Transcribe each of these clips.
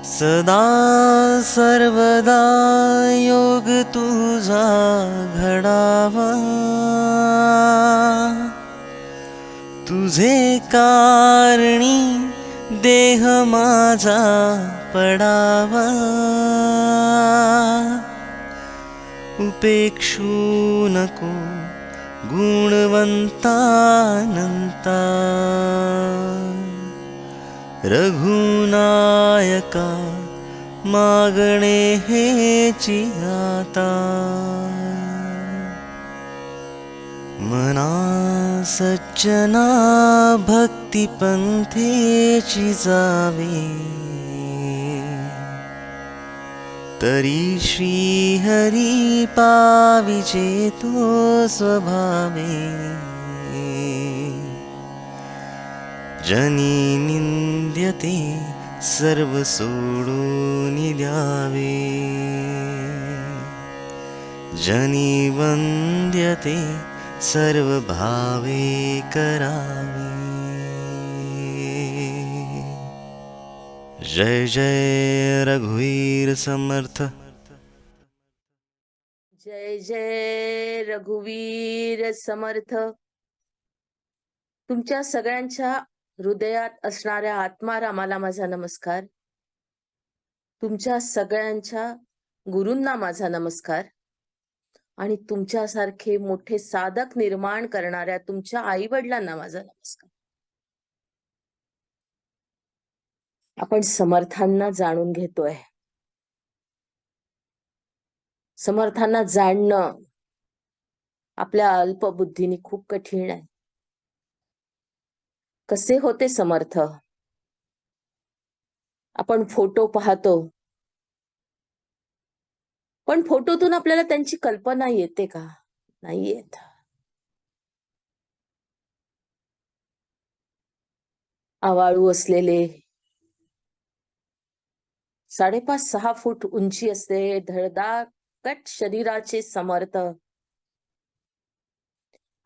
सदा सर्वदा योग तुझा घडावा, तुझे कारणी देह माझा पडावा, उपेक्षू नको गुणवंतानंता, रघुनायका मागणे हेची आता, मना सज्जना भक्ती पंथेची जावे, तरी श्री हरी पाविजे तो स्वभावे, जनी निंद्यते सर्व सोडून द्यावे, जनी वंद्यते सर्व भावे करावे। जय जय रघुवीर समर्थ। जय जय रघुवीर समर्थ। तुमच्या सगळ्यांच्या हृदयात असणाऱ्या आत्मारामाला माझा नमस्कार, तुमच्या सगळ्यांच्या गुरूंना माझा नमस्कार आणि तुमच्यासारखे मोठे साधक निर्माण करणाऱ्या तुमच्या आई वडिलांना माझा नमस्कार। आपण समर्थांना जाणून घेतोय। समर्थांना जाणणं आपल्या अल्पबुद्धीने खूप कठीण आहे। कसे होते समर्थ? आपण फोटो पाहतो, पण फोटोतून आपल्याला त्यांची कल्पना येते का? नाही येत। आवाळू असलेले 5.5-6 फूट उंची असते, धडधाकट शरीराचे समर्थ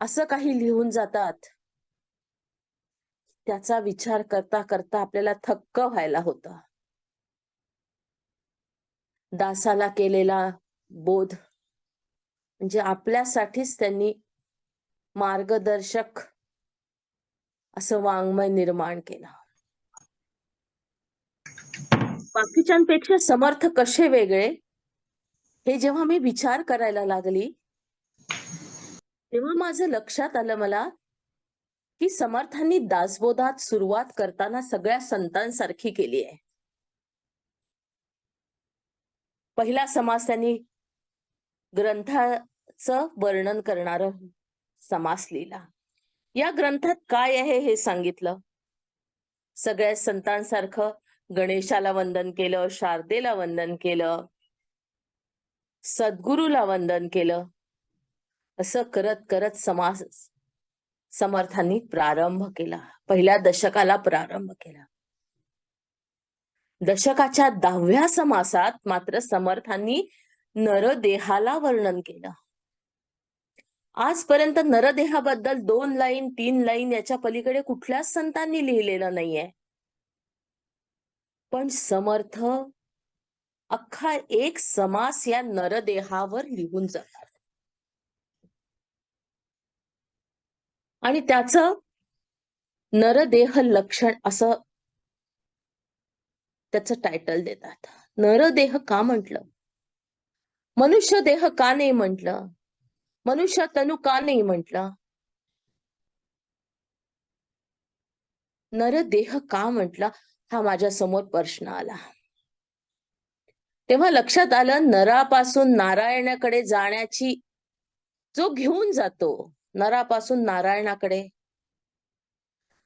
असं काही लिहून जातात, त्याचा विचार करता करता आपल्याला थक्क व्हायला होतं। दासाला केलेला बोध म्हणजे आपल्यासाठीच त्यांनी मार्गदर्शक असं वाङ्मय निर्माण केलं। बाकीच्यांपेक्षा समर्थ कसे वेगळे हे जेव्हा मी विचार करायला लागली, तेव्हा माझं लक्षात आलं मला की समर्थांनी दासबोधात सुरुवात करताना सगळ्या संतांसारखी केली आहे। पहिला समास त्यांनी ग्रंथाचं वर्णन करणारं समास लिहिला। या ग्रंथात काय आहे हे सांगितलं। सगळ्या संतांसारखं गणेशाला वंदन केलं, शारदेला वंदन केलं, सद्गुरूला वंदन केलं। असं करत करत समास समर्थांनी प्रारंभ केला, पहिल्या दशकाला प्रारंभ केला। दशकाच्या 10व्या समासात मात्र समर्थांनी नरदेहाला वर्णन केलं। आजपर्यंत नरदेहाबद्दल 2 लाईन 3 लाईन याच्या पलीकडे कुठल्याच संतांनी लिहिलेलं नाहीये, पण समर्थ अख्खा एक समास या नरदेहावर लिहून जातात आणि त्याचं नरदेह लक्षण असं त्याचं टायटल देतात। नरदेह का म्हटलं? मनुष्य देह का नाही म्हटलं? मनुष्य तनु का नाही म्हटलं? नरदेह का म्हटलं? हा माझ्या समोर प्रश्न आला। तेव्हा लक्षात आलं, नरापासून नारायणाकडे जाण्याची जो घेऊन जातो, नरापासून नारायणाकडे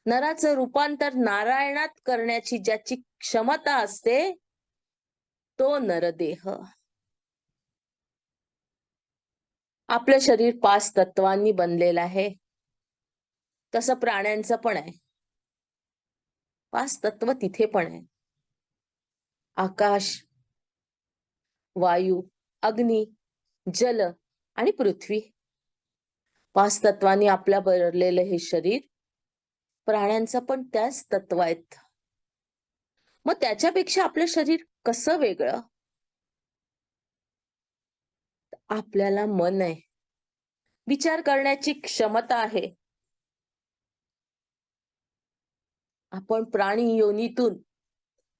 नराचं रूपांतर नारायणात करण्याची ज्याची क्षमता असते, तो नरदेह। आपलं शरीर 5 तत्वांनी बनलेलं आहे, तसं प्राण्यांचं पण आहे। 5 तत्व तिथे पण आहे, आकाश, वायू, अग्नी, जल आणि पृथ्वी। 5 तत्वांनी आपल्या भरलेलं हे शरीर, प्राण्यांचं पण त्याच तत्व आहेत। मग त्याच्यापेक्षा आपलं शरीर कसं वेगळं? आपल्याला मन आहे, विचार करण्याची क्षमता आहे. आपण प्राणी योनीतून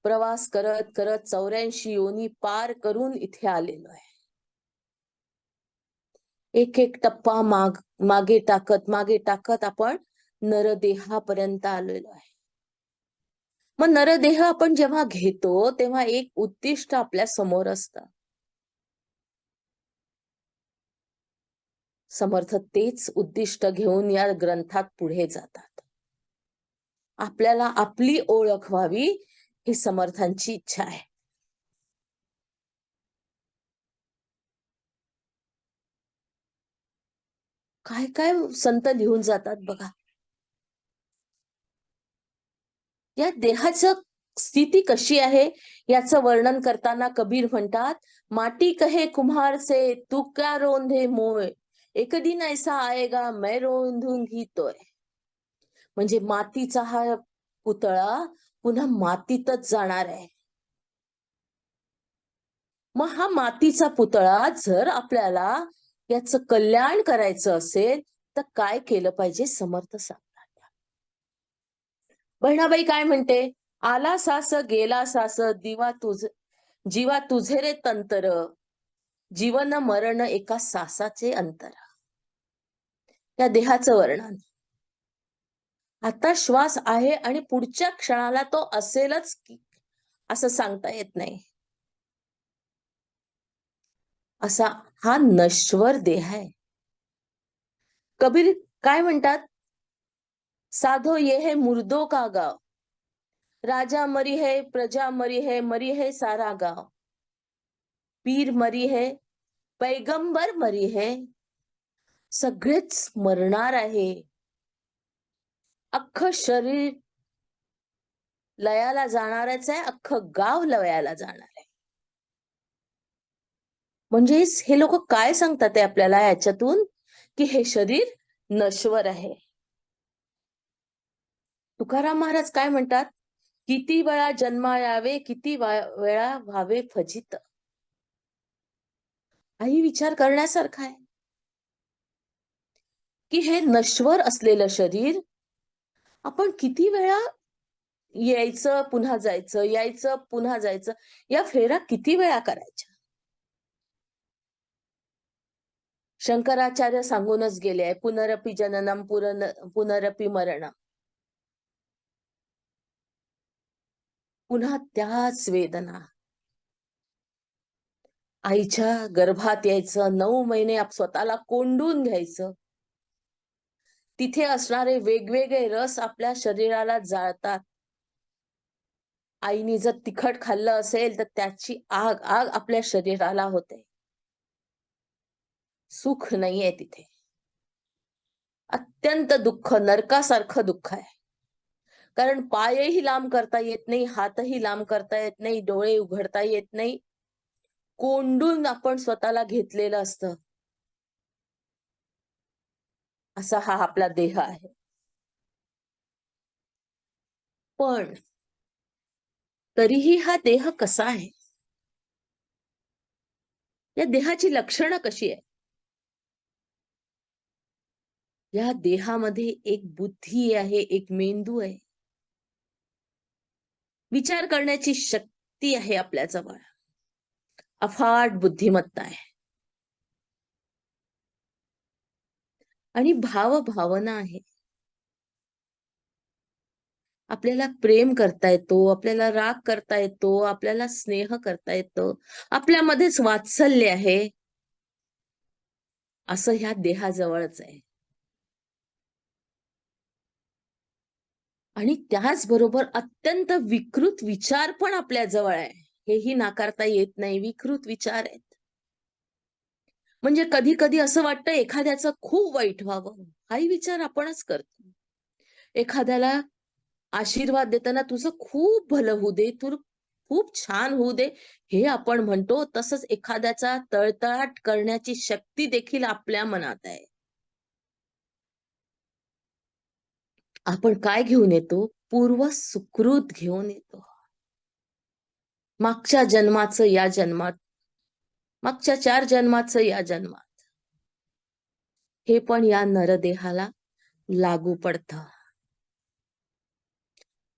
प्रवास करत करत 84 योनी पार करून इथे आलेलो आहे. एक एक टप्पा मागे टाकत आपण नरदेहापर्यंत आलेलो आहे. मग नरदेह आपण जेव्हा घेतो तेव्हा एक उद्दिष्ट आपल्या समोर असतं. समर्थ तेच उद्दिष्ट घेऊन या ग्रंथात पुढे जातात. आपल्याला आपली ओळख व्हावी ही समर्थांची इच्छा आहे. काय काय संत लिहून जातात बघा. या देहाचं स्थिती कशी आहे याचं वर्णन करताना कबीर म्हणतात, माटी कहे कुम्हार से तू क्या रोंधे मोय, एक दिन ऐसा आएगा मैं रोंधूंगी तोय. म्हणजे मातीचा हा पुतळा पुन्हा मातीतच जाणार आहे. मग हा मातीचा पुतळा जर आपल्याला याचं कल्याण करायचं असेल तर काय केलं पाहिजे समर्थ सांगतात. बहिणाबाई काय म्हणते, आला सास गेला सास जीवा तुझे रे तंतर, जीवन मरण एका सासाचे अंतर. या देहाचं वर्णन. आता श्वास आहे आणि पुढच्या क्षणाला तो असेलच असं सांगता येत नाही. असा हा नश्वर देह आहे. कबीर काय म्हणतात, साधो ये है मुर्दों का गाव, राजा मरी है प्रजा मरी है सारा गाव, पीर मरी है पैगंबर मरी है, सगळेच मरणार आहे. अख्खं शरीर लयाला जाणारच आहे, अख्खं गाव लयाला जाणार आहे. म्हणजे हे लोक काय सांगतात ते आपल्याला याच्यातून, की हे शरीर नश्वर आहे. तुकाराम महाराज काय म्हणतात, किती वेळा जन्मा यावे, किती वेळा व्हावे फजित. आई विचार करण्यासारखा आहे की हे नश्वर असलेलं शरीर आपण किती वेळा यायचं पुन्हा जायचं, यायचं पुन्हा जायचं, या फेऱ्या किती वेळा करायच्या. शंकराचार्य सांगूनच गेले आहे, पुनरपि जननम पुनरपि मरणम. पुन्हा त्याच वेदना. आईच्या गर्भात यायचं, 9 महिने स्वतःला कोंडून घ्यायचं, तिथे असणारे वेगवेगळे रस आपल्या शरीराला जाळतात. आईने जर तिखट खाल्लं असेल तर त्याची आग आपल्या शरीराला होते. सुख नाहीये तिथे, अत्यंत दुःख, नरकासारखं दुःख आहे. कारण पायही लांब करता येत नाही, हातही लांब करता येत नाही, डोळे उघडता येत नाही, कोंडून आपण स्वतःला घेतलेलं असतं. असा हा आपला देह आहे. पण तरीही हा देह कसा आहे, या देहाची लक्षणं कशी आहे. या देहामध्ये एक बुद्धी आहे, एक मेंदू आहे, विचार करण्याची शक्ती आहे आपल्या जवळ, अफाट बुद्धिमत्ता आहे आणि भावना आहे. आपल्याला प्रेम करता येतो, आपल्याला राग करता येतो, आपल्याला स्नेह करता येतो, आपल्यामध्येच वात्सल्य आहे, असं ह्या देहाजवळच आहे. आणि त्याचबरोबर अत्यंत विकृत विचार पण आपल्या जवळ आहे, हेही नाकारता येत नाही. विकृत विचार आहेत. म्हणजे कधी कधी असं वाटतं एखाद्याचं खूप वाईट व्हावं, हाही विचार आपणच करतो. एखाद्याला आशीर्वाद देताना तुझं खूप भलं होऊ दे, तू खूप छान होऊ दे, हे आपण म्हणतो. तसंच एखाद्याचा तळतळाट करण्याची शक्ती देखील आपल्या मनात आहे. आपण काय घेऊन येतो, पूर्व सुकृत घेऊन येतो. मागच्या जन्माचं या जन्मात, मागच्या 4 जन्माचं या जन्मात, हे पण या नरदेहाला लागू पडतं.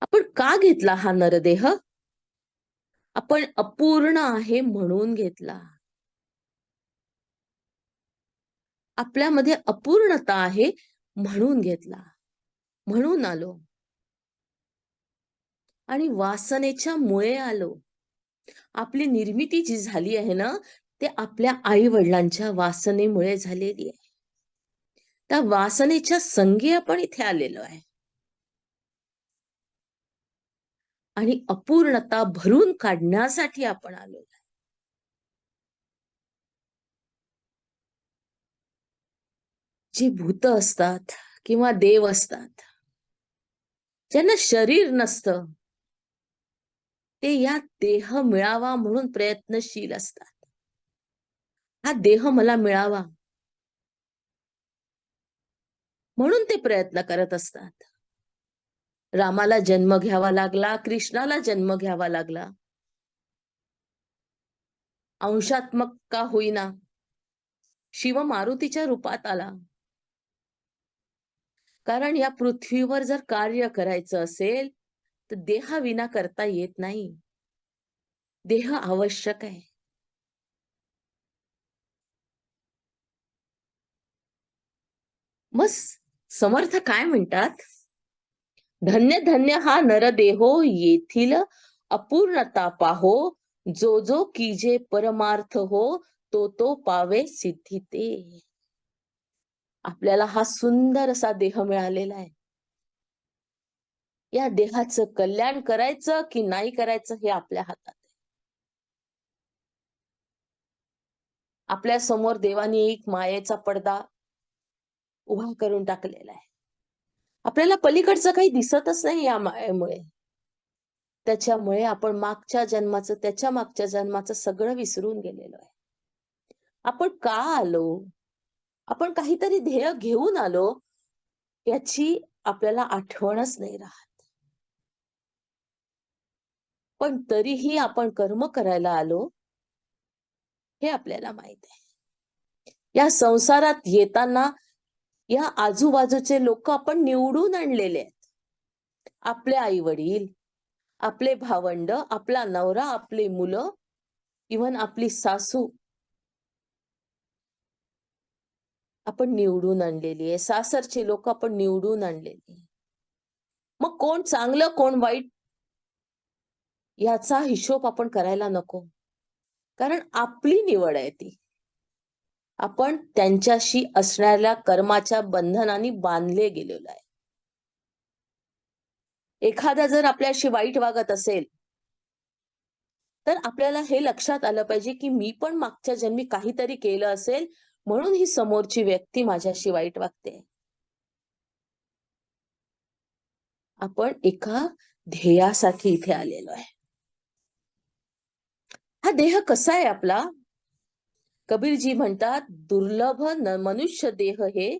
आपण का घेतला हा नरदेह? आपण अपूर्ण आहे म्हणून घेतला. आपल्यामध्ये अपूर्णता आहे म्हणून घेतला, म्हणून आलो. आणि वासनेच्या मुळे आलो. आपली निर्मिती जी झाली आहे ना, ते आपल्या आई वडिलांच्या वासनेमुळे झालेली आहे. त्या वासनेच्या संगी आपण इथे आलेलो आहे. आणि अपूर्णता भरून काढण्यासाठी आपण आलो. जी भूत असतात किंवा देव असतात, ज्यांना शरीर नसतं, ते या देह मिळावा म्हणून प्रयत्नशील असतात. हा देह मला मिळावा म्हणून ते प्रयत्न करत असतात. रामाला जन्म घ्यावा लागला, कृष्णाला जन्म घ्यावा लागला. अंशात्मक का होईना, शिव मारुतीच्या रूपात आला. कारण या पृथ्वीवर जर कार्य करायचं असेल तर देहाविना करता येत नाही. देह आवश्यक आहे. मग समर्थ काय म्हणतात? धन्य धन्य हा नरदेहो, येथील अपूर्णता पाहो, जो जो कीजे परमार्थ हो, तो तो पावे सिद्धी ते. आपल्याला हा सुंदर असा देह मिळालेला आहे. या देहाचं कल्याण करायचं की नाही करायचं हे आपल्या हातात आहे. आपल्या समोर देवाने एक मायेचा पडदा उभा करून टाकलेला आहे. आपल्याला पलीकडचं काही दिसतच नाही या मायेमुळे. त्याच्यामुळे आपण मागच्या जन्माचं, त्याच्या मागच्या जन्माचं सगळं विसरून गेलेलो आहे. आपण का आलो? आपण काहीतरी ध्येय घेऊन आलो याची आपल्याला आठवणच नाही राहत. पण तरीही आपण कर्म करायला आलो हे आपल्याला माहित आहे. या संसारात येताना या आजूबाजूचे लोक आपण निवडून आणलेले आहेत. आपले आई वडील, आपले भावंड, आपला नवरा, आपले मुलं, इव्हन आपली सासू आपण निवडून आणलेली आहे. सासरचे लोक आपण निवडून आणलेली. मग कोण चांगलं कोण वाईट याचा हिशोब आपण करायला नको. कारण आपली निवड आहे ती. आपण त्यांच्याशी असणाऱ्या कर्माच्या बंधनाने बांधले गेलेलो आहे. एखादा जर आपल्याशी वाईट वागत असेल तर आपल्याला हे लक्षात आलं पाहिजे की मी पण मागच्या जन्मी काहीतरी केलं असेल म्हणून ही समोरची व्यक्ती माझ्याशी वाईट वागते. आपण एका ध्येयासाठी इथे आलेलो आहे. हा देह कसा आहे आपला? कबीरजी म्हणतात, दुर्लभ मनुष्य देह हे,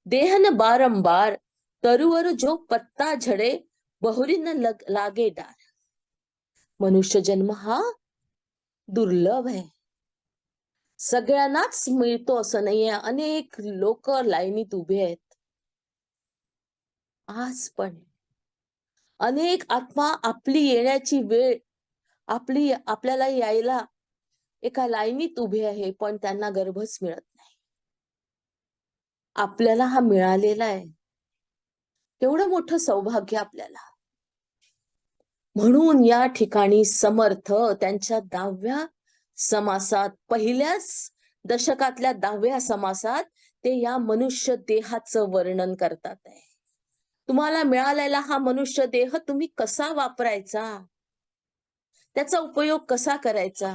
देहन बारंबार तरुवर जो पत्ता झडे, बहुरीन लागे डार. मनुष्य जन्म हा दुर्लभ आहे. सगळ्यांनाच मिळतो असं नाहीये. अनेक लोक लाईनीत उभे आहेत. आज पण अनेक आत्मा आपली येण्याची वेळ, आपल्याला यायला एका लाईनीत उभे आहे, पण त्यांना गर्भच मिळत नाही. आपल्याला हा मिळालेला आहे. केवढं मोठं सौभाग्य आपल्याला. म्हणून या ठिकाणी समर्थ त्यांच्या 10व्या समासात, पहिल्याच दशकातल्या 10व्या समासात ते या मनुष्य देहाचं वर्णन करतात आहे. तुम्हाला मिळालेला हा मनुष्य देह तुम्ही कसा वापरायचा, त्याचा उपयोग कसा करायचा,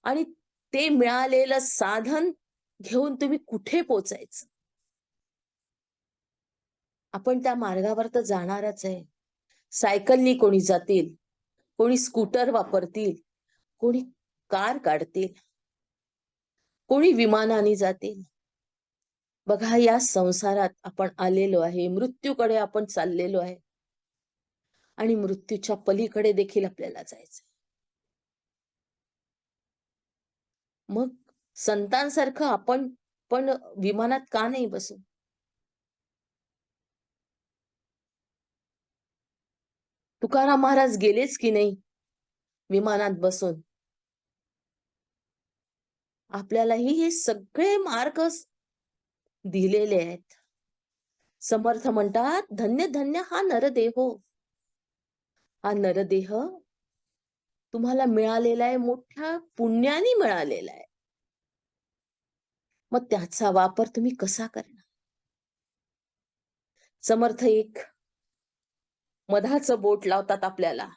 आणि ते मिळालेलं साधन घेऊन तुम्ही कुठे पोचायचं. आपण त्या मार्गावर तर जाणारच आहे. सायकलनी कोणी जातील, कोणी स्कूटर वापरतील, कोणी कार काढतील, कोणी विमानाने जातील. बघा, या संसारात आपण आलेलो आहे, मृत्यूकडे आपण चाललेलो आहे आणि मृत्यूच्या पलीकडे देखील आपल्याला जायचं. मग संतांसारखं आपण पण विमानात का नाही बसू? तुकाराम महाराज गेलेच की नाही विमानात बसून? आपल्यालाही हे सगळे मार्ग दिलेले आहेत. समर्थ म्हणतात, धन्य धन्य हा नरदेहो. हा नरदेह तुम्हाला मिळालेला आहे, मोठ्या पुण्याने मिळालेला आहे. मग त्याचा वापर तुम्ही कसा करणार? समर्थ एक मधाचं बोट लावतात आपल्याला,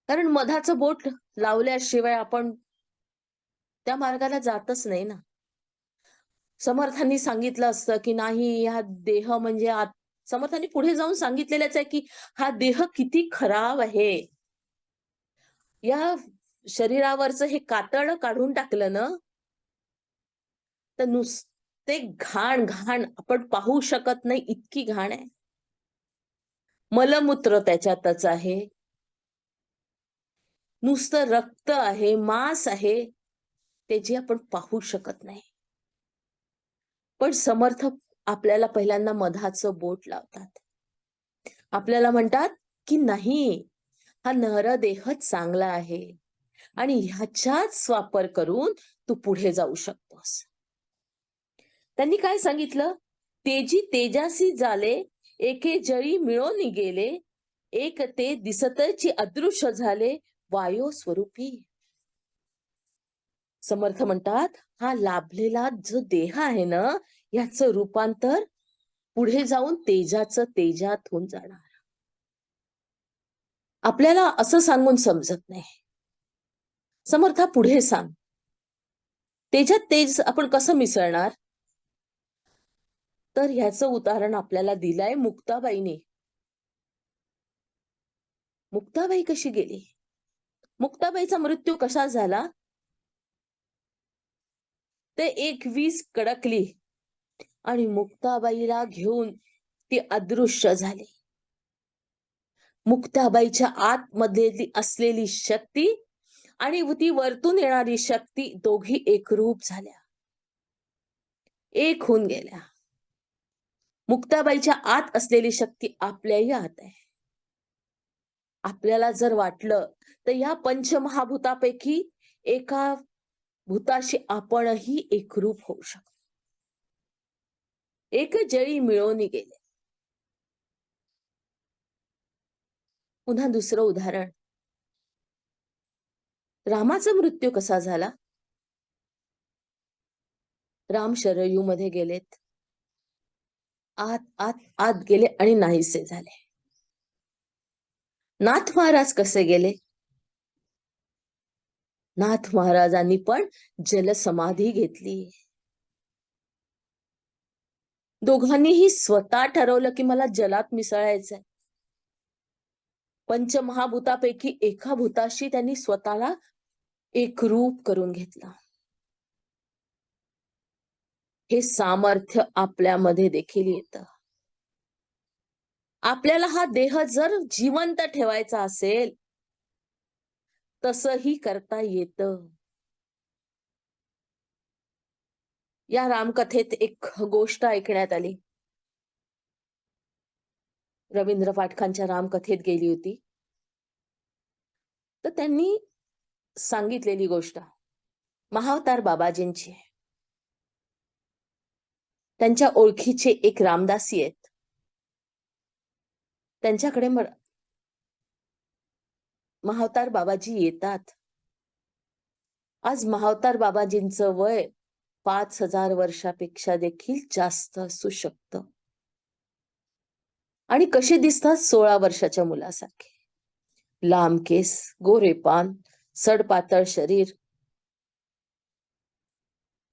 कारण मधाचं बोट लावल्याशिवाय आपण त्या मार्गाला जातच नाही ना. समर्थांनी सांगितलं असतं की नाही, हा देह म्हणजे समर्थांनी पुढे जाऊन सांगितलेलंच आहे की हा देह किती खराब आहे. या शरीरावरचं हे कातड काढून टाकलं ना, तर नुसते घाण घाण आपण पाहू शकत नाही, इतकी घाण आहे. मलमूत्र त्याच्यातच आहे, नुसतं रक्त आहे, मांस आहे, त्याची आपण पाहू शकत नाही. पण समर्थ आपल्याला पहिल्यांदा मधाचं बोट लावतात. आपल्याला म्हणतात की नाही, हा नरदेहच चांगला आहे आणि ह्याचाच वापर करून तू पुढे जाऊ शकतोस. त्यांनी काय सांगितलं? तेजी तेजासी झाले, एके जळी मिळून गेले, एक ते दिसतची अदृश्य झाले, वायो स्वरूपी. समर्थ म्हणतात, हा लाभलेला जो देह आहे ना, याचं रूपांतर पुढे जाऊन तेजाचं तेजात होऊन जाणार. आपल्याला असं सांगून समजत नाही. समर्था पुढे सांग, तेजात तेज आपण कसं मिसळणार? तर ह्याचं उदाहरण आपल्याला दिलंय मुक्ताबाईने. मुक्ताबाई कशी गेली? मुक्ताबाईचा मृत्यू कसा झाला? ते एक वीज कडकली आणि मुक्ताबाईला घेऊन ती अदृश्य झाली. मुक्ताबाईच्या आतमध्ये असलेली शक्ती आणि ती वरतून येणारी शक्ती दोघी एकरूप झाल्या, एक होऊन गेल्या. मुक्ताबाईच्या आत असलेली शक्ती आपल्याही आत आहे. आपल्याला जर वाटलं तर या पंचमहाभूतापैकी एका भूताशी आपणही एकरूप होऊ शकतो. एक जळी मिळून गेले. पुन्हा दुसरं उदाहरण, रामाचा मृत्यू कसा झाला? राम शरयू मध्ये गेलेत, आत आत आत गेले आणि नाहीसे झाले. नाथ महाराज कसे गेले? नाथ महाराजांनी पण जलसमाधी घेतली. दोघांनीही स्वतः ठरवलं की मला जलात मिसळायचंय. पंचमहाभूतापैकी एका भूताशी त्यांनी स्वतःला एकरूप करून घेतलं. हे सामर्थ्य आपल्यामध्ये देखील येतं. आपल्याला हा देह जर जिवंत ठेवायचा असेल, तसंही करता येतं. या रामकथेत एक गोष्ट ऐकण्यात आली. रवींद्र पाठकांच्या रामकथेत गेली होती, तर त्यांनी सांगितलेली गोष्ट महावतार बाबाजींची. त्यांच्या ओळखीचे एक रामदासी आहेत. त्यांच्याकडे महावतार बाबाजी येतात. आज महावतार बाबाजींचं वय 5000 वर्षापेक्षा देखील जास्त असू शकतं. आणि कसे दिसतात? 16 वर्षाच्या मुलासारखे. लांब केस, गोरे पान, सडपातळ शरीर.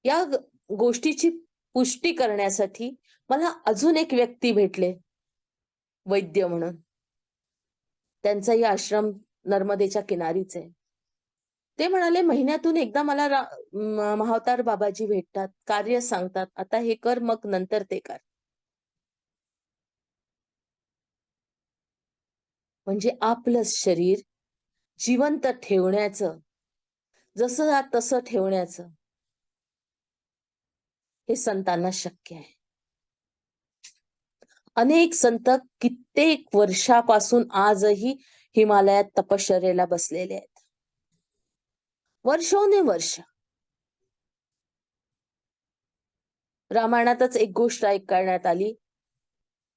या गोष्टीची पुष्टी करण्यासाठी मला अजून एक व्यक्ती भेटले, वैद्य म्हणून. त्यांचाही आश्रम नर्मदेच्या किनारीच आहे. ते म्हणाले, महिन्यातून एकदा मला महावतार बाबाजी भेटतात, कार्य सांगतात, आता हे कर, मग नंतर ते कर. म्हणजे आपलं शरीर जिवंत ठेवण्याचं जसं तसं ठेवण्याचं हे संतांना शक्य आहे. अनेक संत कित्येक वर्षापासून आजही हिमालयात तपश्चर्येला बसलेले आहेत. वर्षोनवर्ष. रामायणातच एक गोष्ट ऐकण्यात आली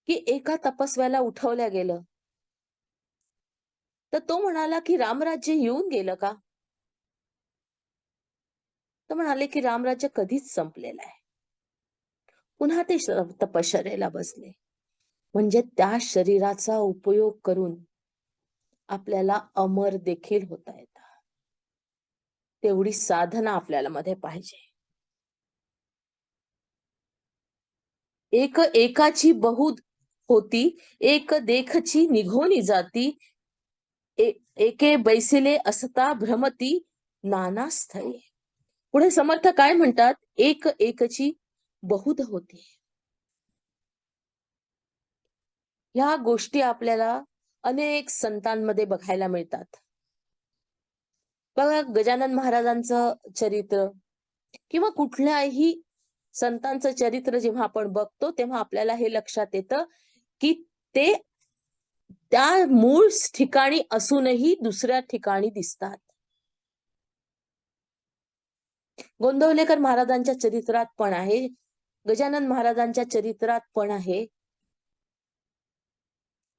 की एका तपस्व्याला उठवल्या गेलं, तर तो म्हणाला की रामराज्य येऊन गेलं का? तर म्हणाले की रामराज्य कधीच संपलेलं आहे. पुन्हा ते तपश्चर्येला बसले. म्हणजे त्या शरीराचा उपयोग करून आपल्याला अमर देखील होता येतं. तेवढी साधना आपल्याला मध्ये पाहिजे. एक एकाची बहुत होती, एक देखची निघोनी जाती, एके बैसिले असता भ्रमती नाना स्थळे. पुढे समर्थ काय म्हणतात? एक एकची बहुत होती. ह्या गोष्टी आपल्याला अनेक संतांमध्ये बघायला मिळतात. बघा, गजानन महाराजांचं चरित्र किंवा कुठल्याही संतांचं चरित्र जेव्हा आपण बघतो तेव्हा आपल्याला हे लक्षात येतं की ते त्या मूळ ठिकाणी असूनही दुसऱ्या ठिकाणी दिसतात. गोंदवलेकर महाराजांच्या चरित्रात पण आहे, गजानन महाराजांच्या चरित्रात पण आहे,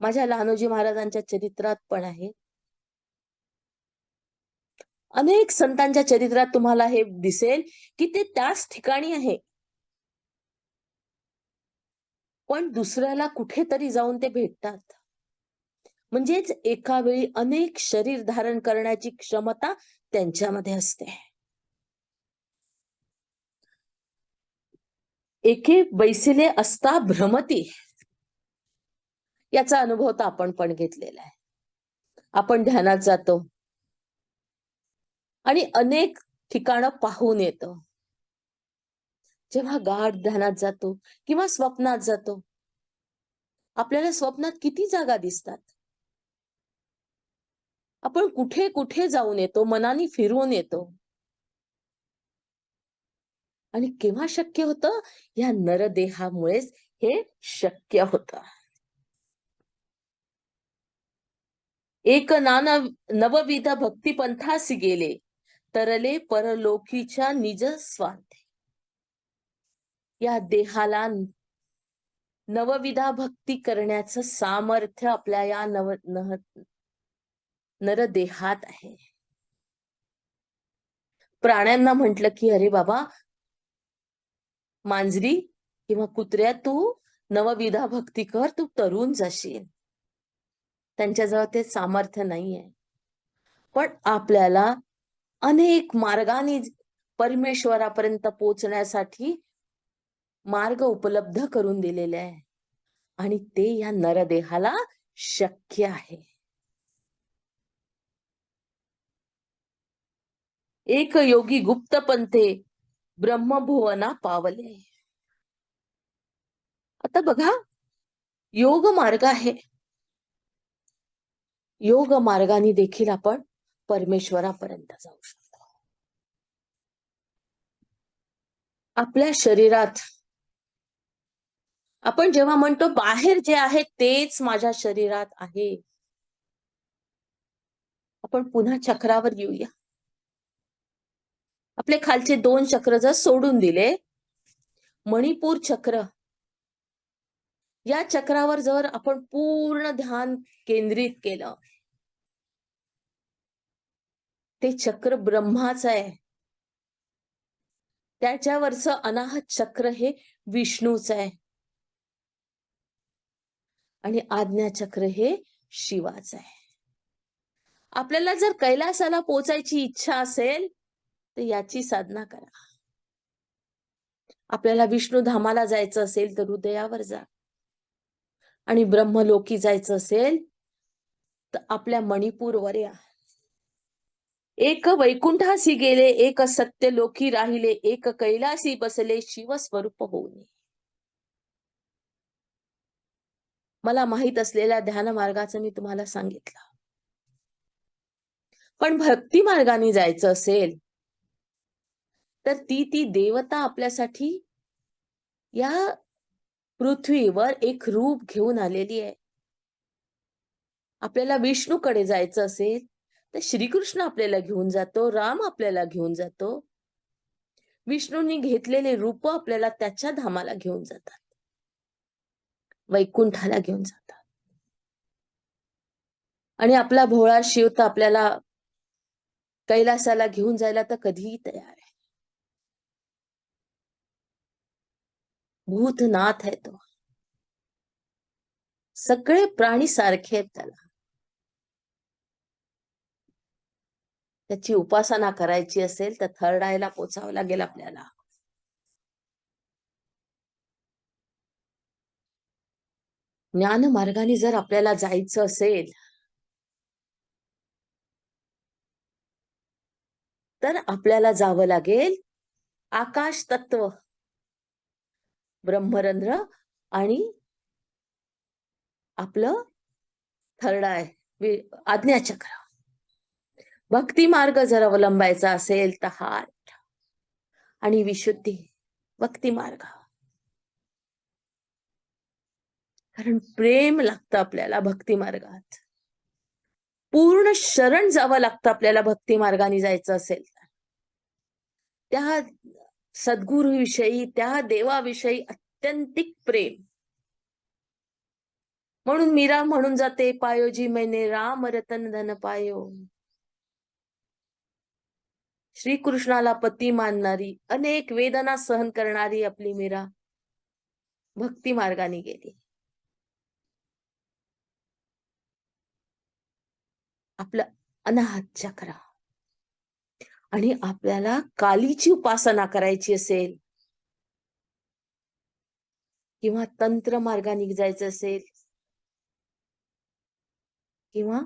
माझ्या लहानोजी महाराजांच्या चरित्रात पण आहे. अनेक संतांच्या चरित्रात तुम्हाला हे दिसेल की ते त्याच ठिकाणी आहे, पण दुसऱ्याला कुठेतरी जाऊन ते भेटतात. म्हणजेच एका वेळी अनेक शरीर धारण करण्याची क्षमता त्यांच्यामध्ये असते. एके बैसिले असता भ्रमती, याचा अनुभव तर आपण पण घेतलेला आहे. आपण ध्यानात जातो आणि अनेक ठिकाणं पाहून येतो. जेव्हा गाढ ध्यानात जातो किंवा स्वप्नात जातो, आपल्याला स्वप्नात किती जागा दिसतात. आपण कुठे कुठे जाऊन येतो, मनाने फिरून येतो. आणि केव्हा शक्य होतं? या नरदेहामुळेच हे शक्य होतं. एक नवविध भक्तिपंथासी गेले, तरले परलोकीच्या निज स्वार्थे. या देहाला नवविधा भक्ती करण्याचं सामर्थ्य आपल्या या नरदेहात आहे. प्राण्यांना म्हटलं की अरे बाबा, मांजरी किंवा कुत्र्या, तू नवविधा भक्ती कर, तू तरुण जाशील. त्यांच्याजवळ ते सामर्थ्य नाहीये. पण आपल्याला अनेक मार्गाने परमेश्वरापर्यंत पोहोचण्यासाठी मार्ग उपलब्ध करून दिलेले आहे आणि ते या नरदेहाला शक्य आहे. एक योगी गुप्त पंथे ब्रह्मभुवना पावले. आता बघा, योग मार्ग आहे. योग मार्गाने देखील आपण परमेश्वरापर्यंत जाऊ शकतो. आपल्या शरीरात आपण जेव्हा म्हणतो बाहेर जे आहे तेच माझ्या शरीरात आहे, आपण पुन्हा चक्रावर येऊया. आपले खालचे 2 चक्र जर सोडून दिले, मणिपूर चक्र, या चक्रावर जर आपण पूर्ण ध्यान केंद्रित केलं, ते चक्र ब्रह्माचं आहे. त्याच्यावरचं अनाहत चक्र हे विष्णूचं आहे आणि आज्ञा चक्र हे शिवाचं आहे. आपल्याला जर कैलासाला पोचायची इच्छा असेल तर याची साधना करा. आपल्याला विष्णू धामाला जायचं असेल तर हृदयावर जा, आणि ब्रह्मलोकी जायचं असेल तर आपल्या मणिपूरवर या. एक वैकुंठासी गेले, एक सत्य लोकी राहिले, एक कैलासी बसले शिव स्वरूप होऊन. मला माहित असलेल्या ध्यान मार्गाचं मी तुम्हाला सांगितलं. पण भक्ती मार्गाने जायचं असेल तर ती देवता आपल्यासाठी या पृथ्वीवर एक रूप घेऊन आलेली आहे. आपल्याला विष्णूकडे जायचं असेल तर श्रीकृष्ण आपल्याला घेऊन जातो, राम आपल्याला घेऊन जातो. विष्णूंनी घेतलेले रूप आपल्याला त्याच्या धामाला घेऊन जातात, वैकुंठाला घेऊन जातात. आणि आपला भोळा शिव तर आपल्याला कैलासाला घेऊन जायला तर कधीही तयार आहे. भूतनाथ आहे तो. सगळे प्राणी सारखे आहेत त्याला. त्याची उपासना करायची असेल तर थर्ड आयला पोचावं लागेल आपल्याला. ज्ञान मार्गाने जर आपल्याला जायचं असेल तर आपल्याला जावं लागेल आकाश तत्व, ब्रह्मरंध्र आणि आपलं थर्ड आय, आज्ञाचक्र. भक्ती मार्ग जर अवलंबायचा असेल तर हार्ट आणि विशुद्धी, भक्ती मार्ग. कारण प्रेम लागतं आपल्याला भक्ती मार्गात. पूर्ण शरण जावं लागतं आपल्याला भक्ती मार्गाने जायचं असेल तर. त्या सद्गुरूविषयी, त्या देवाविषयी अत्यंतिक प्रेम. म्हणून मीरा म्हणून जाते, पायोजी मैने राम रतन धन पायो. श्रीकृष्णाला पती मानणारी, अनेक वेदना सहन करणारी आपली मीरा भक्ती मार्गाने गेली. आपलं अनाहत चक्र. आणि आपल्याला कालीची उपासना करायची असेल किंवा तंत्र मार्गाने जायचं असेल किंवा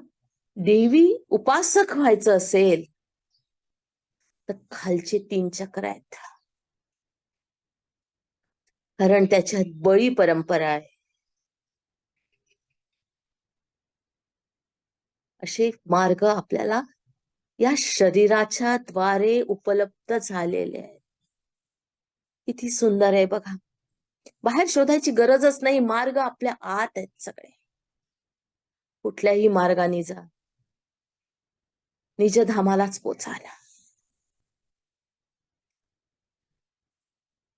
देवी उपासक व्हायचं असेल तर खालचे 3 चक्र आहेत. कारण त्याच्यात बळी परंपरा आहे. असे मार्ग आपल्याला या शरीराच्या द्वारे उपलब्ध झालेले आहेत. किती सुंदर आहे बघा. बाहेर शोधायची गरजच नाही, मार्ग आपल्या आत आहेत सगळे. कुठल्याही मार्गाने जा, निजधामालाच पोचायला.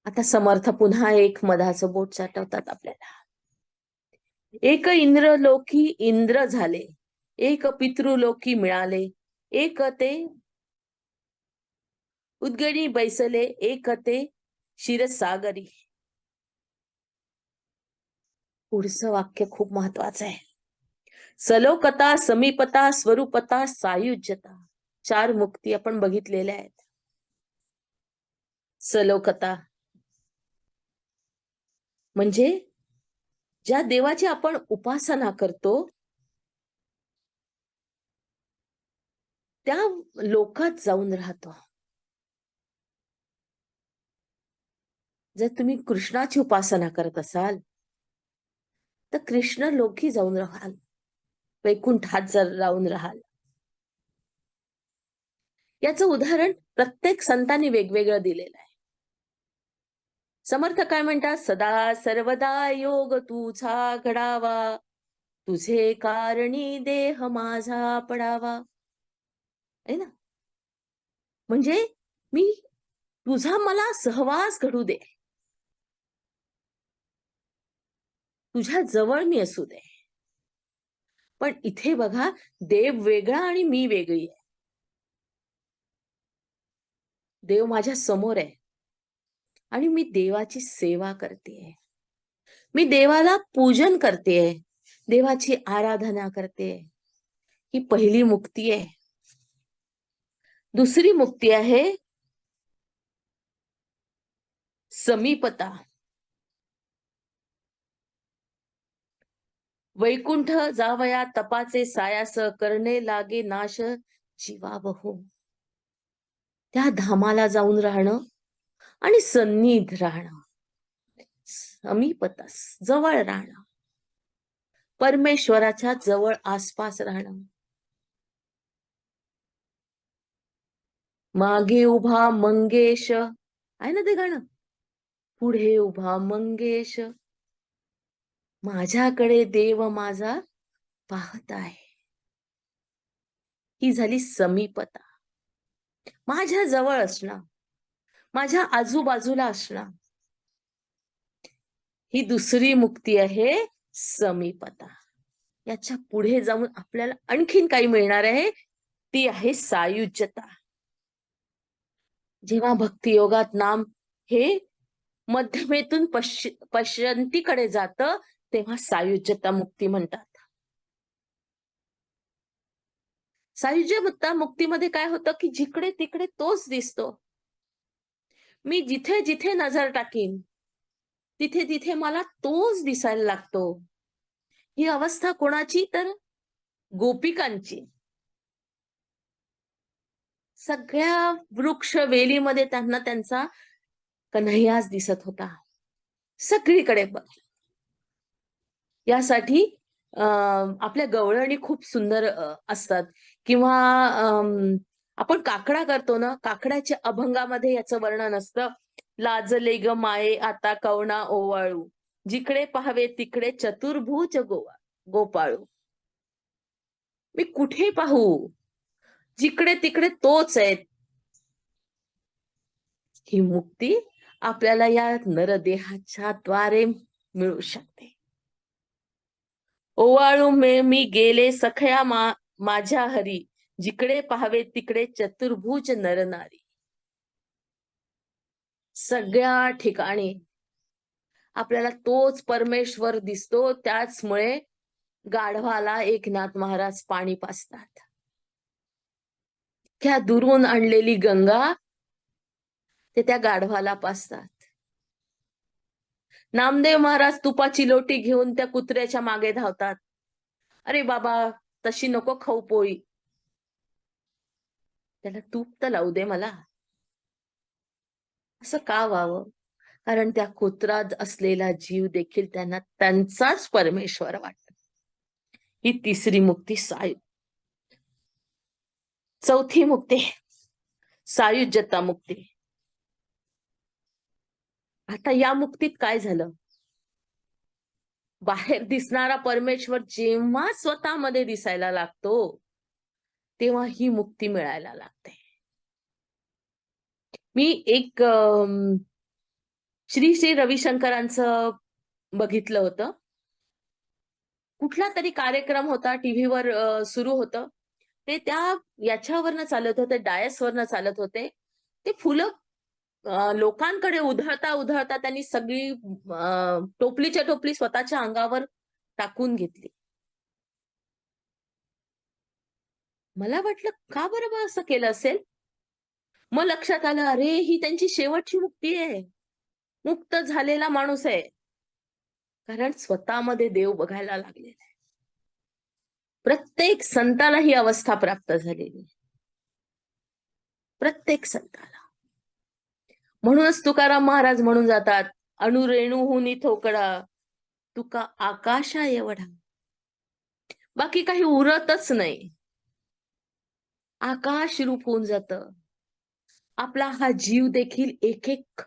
आता समर्थ पुन्हा एक मधाचं बोट चाटवतात आपल्याला. एक इंद्रलोकी इंद्र झाले, एक पितृलोकी मिळाले, एक ते उद्गणी बैसले, एक ते क्षीरसागरी. पुढचं वाक्य खूप महत्वाचं आहे. सलोकता, समीपता, स्वरूपता, सायुज्यता. 4 मुक्ती आपण बघितलेल्या आहेत. सलोकता म्हणजे ज्या देवाची आपण उपासना करतो त्या लोकात जाऊन राहतो. जर तुम्ही कृष्णाची उपासना करत असाल तर कृष्ण लोकी जाऊन राहाल, वैकुंठात जर जाऊन राहाल. याचं उदाहरण प्रत्येक संतांनी वेगवेगळं दिलेलं आहे. समर्थ काय म्हणतात, सदा सर्वदा योग तुझा घडावा, तुझे कारणी देह माझा पडावा. आहे ना. म्हणजे मी तुझा मला सहवास घडू दे, तुझ्या जवळ मी असू दे. पण इथे बघा, देव वेगळा आणि मी वेगळी आहे. देव माझ्या समोर आहे आणि मी देवाची सेवा करते, मी देवाला पूजन करते, देवाची आराधना करते. ही पहिली मुक्ती आहे. दुसरी मुक्ती आहे समीपता. वैकुंठ जावया तपाचे सायास, करणे लागे नाश जीवावहो. त्या धामाला जाऊन राहणं आणि सन्निध राहणं, समीपता, जवळ राहणं, परमेश्वराच्या जवळ आसपास राहणं. मागे उभा मंगेश, आहे ना ते गाणं, पुढे उभा मंगेश, माझ्याकडे देव माझा पाहत आहे. ही झाली समीपता. माझ्या जवळ असणं, माझ्या आजूबाजूला असणं, ही दुसरी मुक्ती आहे, समीपता. याच्या पुढे जाऊन आपल्याला आणखीन काही मिळणार आहे, ती आहे सायुज्यता. जेव्हा भक्ती योगात नाम हे मध्यमेतून पश्यंतीकडे जातं, तेव्हा सायुज्यता मुक्ती म्हणतात. सायुज्यता मुक्तीमध्ये काय होतं की जिकडे तिकडे तोच दिसतो. मी जिथे जिथे नजर टाकीन तिथे तिथे मला तोच दिसायला लागतो. ही अवस्था कोणाची? तर गोपिकांची. सगळ्या वृक्ष वेलीमध्ये त्यांना त्यांचा कन्हैयाच दिसत होता. सगळीकडे बघ. यासाठी आपल्या गवळणी खूप सुंदर असतात. किंवा आपण काकडा करतो ना, काकड्याच्या अभंगामध्ये याचं वर्णन असतं. लाजले ग माये आता कवणा ओवाळू, जिकडे पाहावे तिकडे चतुर्भुज गोपाळू. मी कुठे पाहू, जिकडे तिकडे तोच आहे. ही मुक्ती आपल्याला या नरदेहाच्या द्वारे मिळू शकते. ओवाळू मी गेले सखया माझ्या हरी, जिकडे पाहावे तिकडे चतुर्भुज नरनारी. सगळ्या ठिकाणी आपल्याला तोच परमेश्वर दिसतो. त्याचमुळे गाढवाला एकनाथ महाराज पाणी पाजतात. त्या दुरून आणलेली गंगा ते त्या गाढवाला पाजतात. नामदेव महाराज तुपाची लोटी घेऊन त्या कुत्र्याच्या मागे धावतात. अरे बाबा, तशी नको खाऊ पोळी, त्याला तूप तर लावू दे मला. असं का व्हावं? कारण त्या कुत्रात असलेला जीव देखील त्यांना त्यांचाच परमेश्वर वाटत. ही तिसरी मुक्ती चौथी मुक्ती सायुज्यता मुक्ती. आता या मुक्तीत काय झालं? बाहेर दिसणारा परमेश्वर जेव्हा स्वतःमध्ये दिसायला लागतो, तेव्हा ही मुक्ती मिळायला लागते. मी एक श्री श्री रविशंकरांचं बघितलं होतं. कुठला तरी कार्यक्रम होता, टीव्हीवर सुरू होतं. ते त्या याच्यावरनं चालत होते, डायसवरनं चालत होते. ते फुलं लोकांकडे उधळता उधळता त्यांनी सगळी टोपलीच्या टोपली स्वतःच्या अंगावर टाकून घेतली. मला वाटलं का बरं बा असं केलं असेल? मग लक्षात आलं, अरे ही त्यांची शेवटची मुक्ती आहे. मुक्त झालेला माणूस आहे. कारण स्वतःमध्ये देव बघायला लागलेला आहे. प्रत्येक संताला ही अवस्था प्राप्त झालेली. प्रत्येक संताला. म्हणूनच तुकाराम महाराज म्हणून जातात, अणुरेणुहुनी थोकडा तुका आकाशा एवढा. बाकी काही उरतच नाही. आकाश रूप होऊन जात. आपला हा जीव देखील एक एक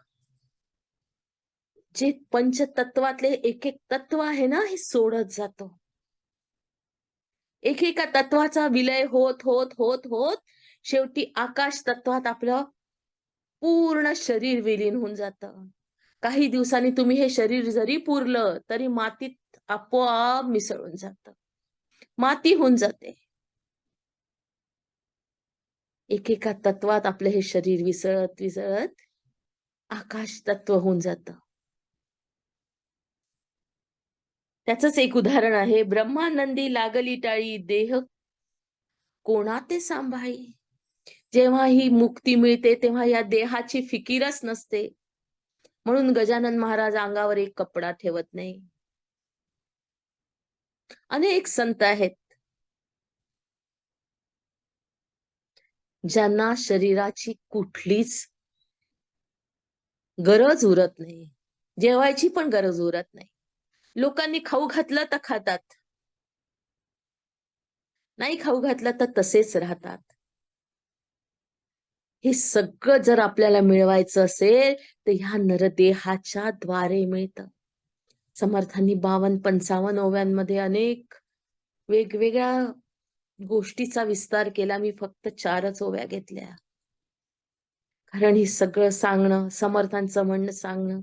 जे पंचतत्वातले एक एक तत्व आहे ना, हे सोडत जातो. एकेका तत्वाचा विलय होत होत होत होत शेवटी आकाश तत्वात आपलं पूर्ण शरीर विलीन होऊन जातं. काही दिवसांनी तुम्ही हे शरीर जरी पुरलं तरी मातीत आपोआप मिसळून जातं. माती होऊन जाते. एकेका तत्वात आपलं हे शरीर विसळत विसळत आकाश तत्व होऊन जातं. त्याचंच एक उदाहरण आहे, ब्रह्मानंदी लागली टाळी देह कोणा ते सांभाळी. जेव्हा ही मुक्ती मिळते तेव्हा या देहाची फिकीरच नसते. म्हणून गजानन महाराज अंगावर एक कपडा ठेवत नाही. अनेक संत आहेत ज्यांना शरीराची कुठलीच गरज उरत नाही. जेवायची पण गरज उरत नाही. लोकांनी खाऊ घातलं तर खातात, नाही खाऊ घातलं तर तसेच राहतात. हे सगळं जर आपल्याला मिळवायचं असेल तर ह्या नरदेहाच्या द्वारे मिळतं. समर्थांनी 52-55 ओव्यांमध्ये अनेक वेगवेगळ्या गोष्टीचा विस्तार केला. मी फक्त 4च ओव्या घेतल्या. कारण हे सगळं सांगणं, समर्थांचं म्हणणं सांगणं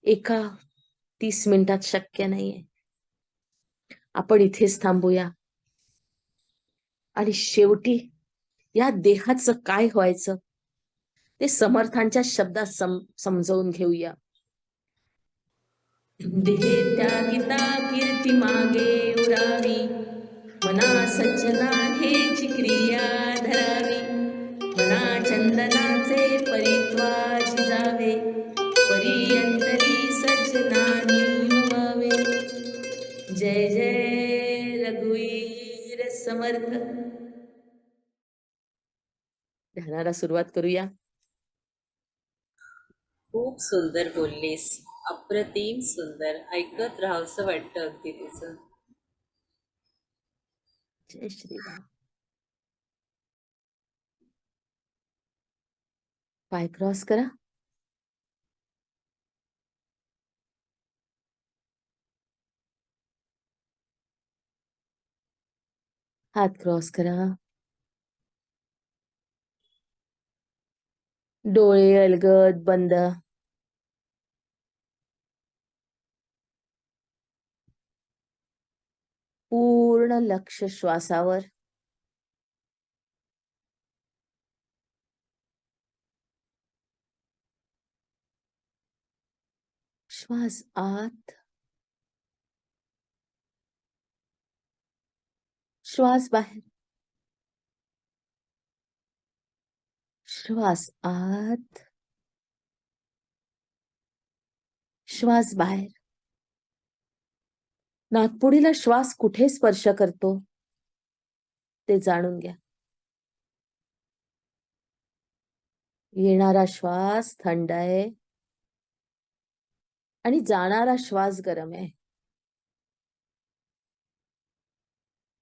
एका 30 मिनिटात शक्य नाहीये. आपण इथेच थांबूया. आणि शेवटी या देहाचं काय व्हायचं ते समर्थांच्या शब्दात समजावून घेऊया. देहे त्यागिता कीर्ती मागे उरावी, मना सज्जना हेची क्रिया धरावी, मना चंदनाचे परित्वा झिजावे, परियंतरी सज्जनानी व्हावे. जय जय रघुवीर समर्थ. ध्यानाला सुरुवात करूया. खूप सुंदर बोललीस. अप्रतिम सुंदर. ऐकत राहावंसं वाटतं अगदी तुझं. जय श्रीराम. पाय क्रॉस करा. हात क्रॉस करा. डोळे अलगद बंद. पूर्ण लक्ष श्वासावर. श्वास आत, श्वास बाहेर. श्वास आत, श्वास बाहेर. नाकपुडीला श्वास कुठे स्पर्श करतो ते जाणून घ्या. येणारा श्वास थंड आहे आणि जाणारा श्वास गरम आहे.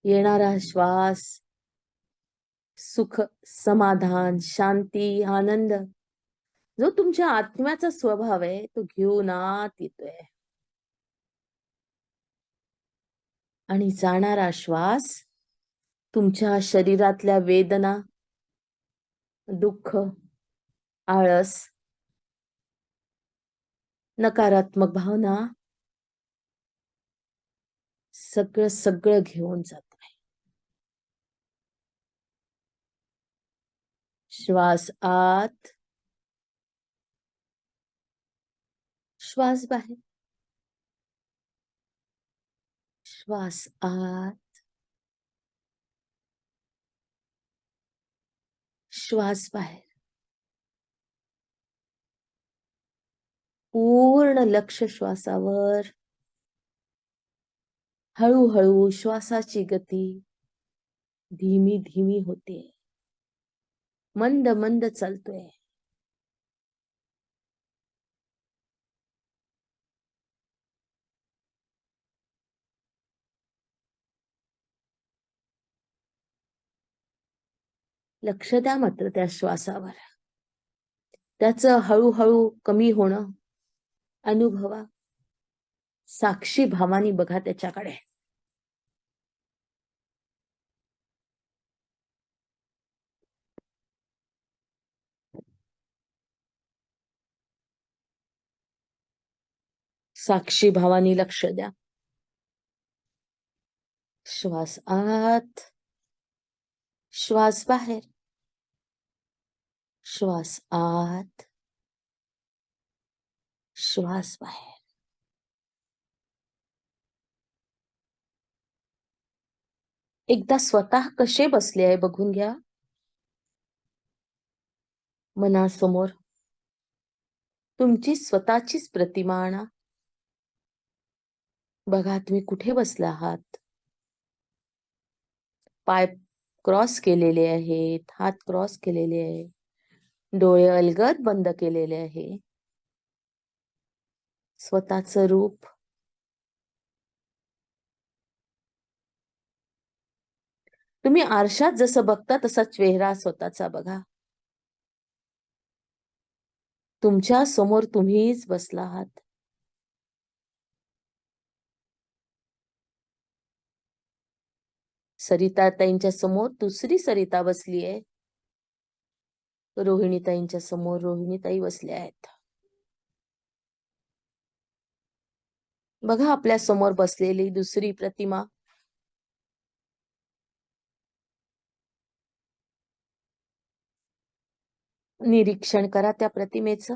येणारा श्वास सुख, समाधान, शांती, आनंद जो तुमच्या आत्म्याचा स्वभाव आहे तो घेऊन आत येतोय. आणि जाणारा श्वास तुमच्या शरीरातल्या वेदना, दुःख, आळस, नकारात्मक भावना सगळं सगळं घेऊन जात आहे. श्वास आत, श्वास बाहेर. श्वास आत, श्वास बाहेर. पूर्ण लक्ष श्वासावर. हळूहळू श्वासाची गती धीमी धीमी होते. मंद मंद चालतोय. लक्ष द्या मात्र त्या श्वासावर. त्याचं हळूहळू कमी होणं अनुभवा. साक्षी भावानी बघा त्याच्याकडे. साक्षी भावानी लक्ष द्या. श्वास आत, श्वास बाहेर. श्वास आत, श्वास बाहेर. एकदा स्वतः कसे बसले आहे बघून घ्या. मनासमोर तुमची स्वतःचीच प्रतिमा आणा. बघा तुम्ही कुठे बसला आहात. पाय क्रॉस केलेले आहेत, हात क्रॉस केलेले आहे, डोळे अलगद बंद केलेले आहे. स्वतःचं रूप तुम्ही आरशात जसं बघता तसा चेहरा स्वतःचा बघा. तुमच्या समोर तुम्हीच बसला आहात. सरिताताईंच्या समोर दुसरी सरिता बसली आहे. रोहिणीताईंच्या समोर रोहिणीताई बसल्या आहेत. बघा आपल्या समोर बसलेली दुसरी प्रतिमा. निरीक्षण करा त्या प्रतिमेचं.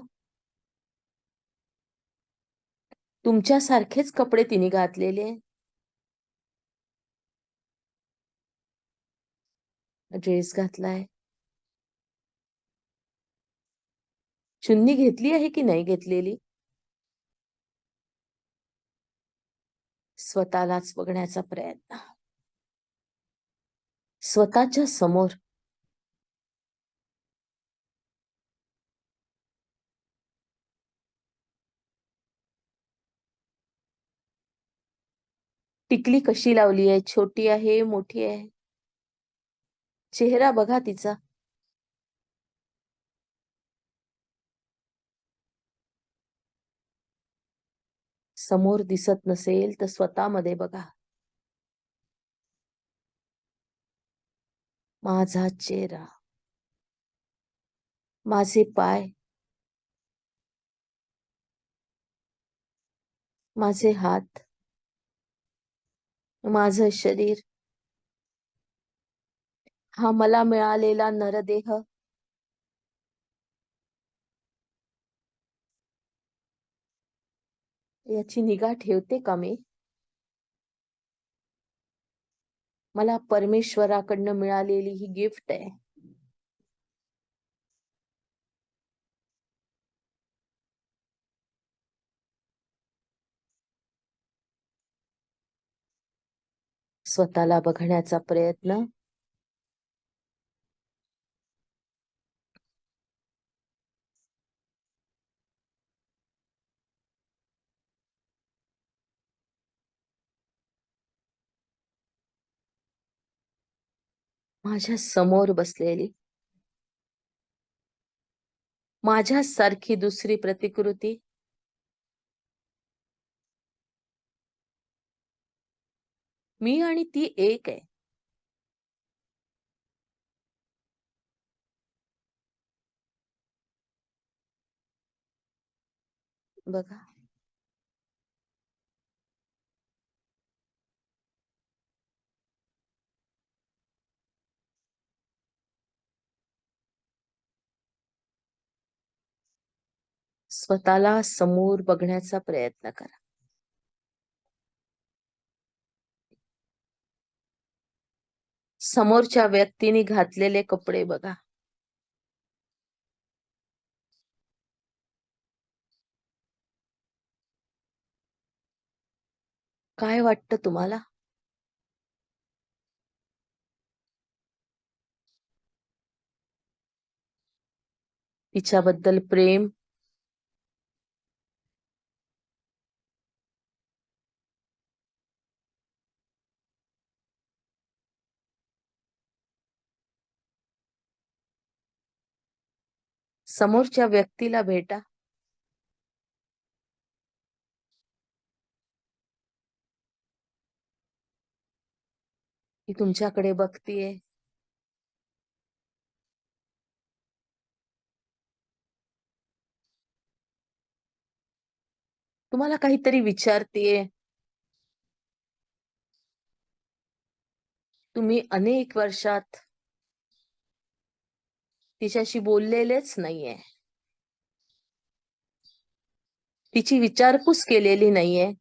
तुमच्यासारखेच कपडे तिने घातलेले. ड्रेस घातलाय. चुन्नी घेतली आहे की नाही घेतलेली? स्वतःलाच बघण्याचा प्रयत्न. स्वतःच्या समोर. टिकली कशी लावली आहे? छोटी आहे, मोठी आहे? चेहरा बघा तिचा. समोर दिसत नसेल तर स्वतःमध्ये बघा. माझा चेहरा, माझे पाय, माझे हात, माझं शरीर, हा मला मिळालेला नरदेह, याची निगा ठेवते का मी? मला परमेश्वराकडनं मिळालेली ही गिफ्ट आहे. स्वतःला बघण्याचा प्रयत्न. माझ्या समोर बसलेली माझ्यासारखी दुसरी प्रतिकृती. मी आणि ती एक आहे. बघा. स्वतःला समोर बघण्याचा प्रयत्न करा. समोरच्या व्यक्तीने घातलेले कपडे बघा. काय वाटतं तुम्हाला? तिच्याबद्दल प्रेम, समोरच्या व्यक्तीला भेटा. ती तुमच्याकडे बघतीये. तुम्हाला काहीतरी विचारतीये. तुम्ही अनेक वर्षात तिच्याशी बोललेलेच नाहीये. तिची विचारपूस केलेली नाहीये.